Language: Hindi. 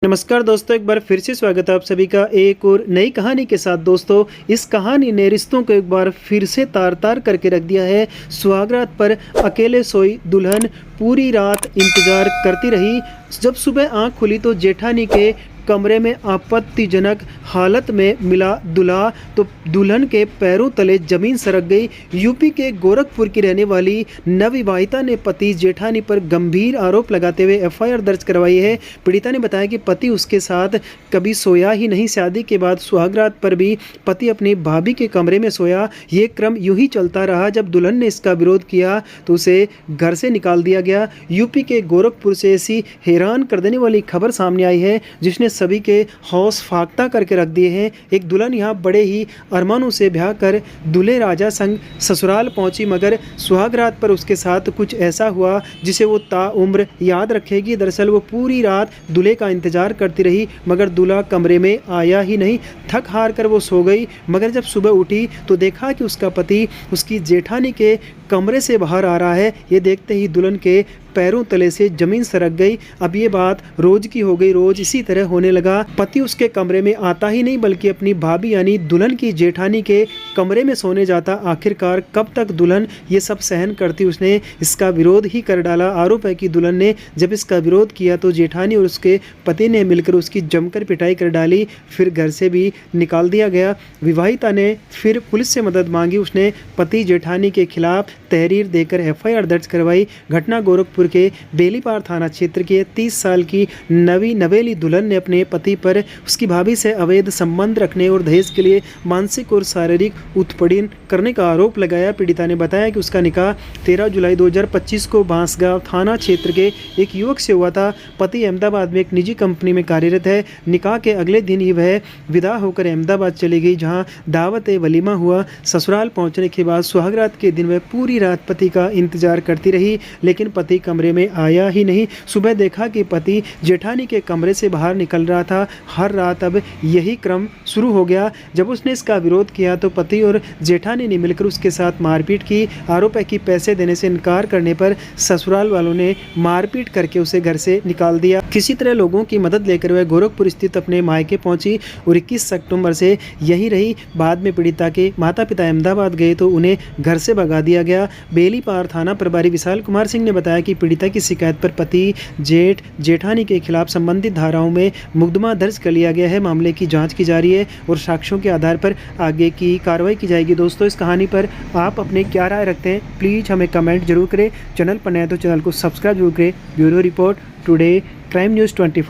नमस्कार दोस्तों, एक बार फिर से स्वागत है आप सभी का एक और नई कहानी के साथ। दोस्तों, इस कहानी ने रिश्तों को एक बार फिर से तार तार करके रख दिया है। सुहागरात पर अकेले सोई दुल्हन पूरी रात इंतजार करती रही। जब सुबह आंख खुली तो जेठानी के कमरे में आपत्तिजनक हालत में मिला दूल्हा, तो दुल्हन के पैरों तले जमीन सरक गई। यूपी के गोरखपुर की रहने वाली नवविवाहिता ने पति जेठानी पर गंभीर आरोप लगाते हुए एफआईआर दर्ज करवाई है। पीड़िता ने बताया कि पति उसके साथ कभी सोया ही नहीं। शादी के बाद सुहागरात पर भी पति अपनी भाभी के कमरे में सोया। ये क्रम यूं ही चलता रहा। जब दुल्हन ने इसका विरोध किया तो उसे घर से निकाल दिया गया। यूपी के गोरखपुर से ऐसी हैरान कर देने वाली खबर सामने आई है जिसने सभी के हौस फाख्ता करके रख दिए हैं। एक दुल्हन यहाँ बड़े ही अरमानों से ब्याह कर दूल्हे राजा संग ससुराल पहुंची, मगर सुहागरात पर उसके साथ कुछ ऐसा हुआ जिसे वो ताउम्र याद रखेगी। दरअसल वो पूरी रात दूल्हे का इंतजार करती रही, मगर दूल्हा कमरे में आया ही नहीं। थक हार कर वो सो गई, मगर जब सुबह उठी तो देखा कि उसका पति उसकी जेठानी के कमरे से बाहर आ रहा है। ये देखते ही दुल्हन के पैरों तले से जमीन सरक गई। अब ये बात रोज की हो गई, रोज इसी तरह होने लगा। पति उसके कमरे में आता ही नहीं बल्कि अपनी भाभी यानी दुल्हन की जेठानी के कमरे में सोने जाता। आखिरकार कब तक दुल्हन ये सब सहन करती, उसने इसका विरोध ही कर डाला। आरोप है कि दुल्हन ने जब इसका विरोध किया तो जेठानी और उसके पति ने मिलकर उसकी जमकर पिटाई कर डाली, फिर घर से भी निकाल दिया गया। विवाहिता ने फिर पुलिस से मदद मांगी। उसने पति जेठानी के खिलाफ तहरीर देकर एफआईआर दर्ज करवाई। घटना गोरखपुर के बेलीपार थाना क्षेत्र की 30 साल की नवेली दुल्हन ने अपने पति पर उसकी भाभी से अवैध संबंध रखने और दहेज के लिए मानसिक और शारीरिक उत्पीड़न करने का आरोप लगाया। पीड़िता ने बताया कि उसका निकाह 13 जुलाई 2025 को बांसगांव थाना क्षेत्र के एक युवक से हुआ था। पति अहमदाबाद में एक निजी कंपनी में कार्यरत है। निकाह के अगले दिन ही वह विदा होकर अहमदाबाद चली गई, जहां दावत वलीमा हुआ। ससुराल पहुंचने के बाद सुहागरात के दिन वह पूरी रात पति का इंतजार करती रही, लेकिन पति कमरे में आया ही नहीं। सुबह देखा कि पति जेठानी के कमरे से बाहर निकल रहा था। हर रात अब यही क्रम शुरू हो गया। जब उसने इसका विरोध किया तो पति और जेठानी ने मिलकर उसके साथ मारपीट की। आरोप है कि पैसे देने से इनकार करने पर ससुराल वालों ने मारपीट करके उसे घर से निकाल दिया। किसी तरह लोगों की मदद लेकर वह गोरखपुर स्थित अपने मायके पहुंची और 21 अक्टूबर से यहीं रही। बाद में पीड़िता के माता पिता अहमदाबाद गए तो उन्हें घर से भगा दिया गया। बेलीपार थाना प्रभारी विशाल कुमार सिंह ने बताया कि पीड़िता की शिकायत पर पति जेठानी के खिलाफ संबंधित धाराओं में मुकदमा दर्ज कर लिया गया है। मामले की जांच की जा रही है और साक्ष्यों के आधार पर आगे की कार्रवाई की जाएगी। दोस्तों, इस कहानी पर आप अपने क्या राय रखते हैं, प्लीज़ हमें कमेंट जरूर करें। चैनल पर नए तो चैनल को सब्सक्राइब जरूर करें। Bureau report, today crime news 24।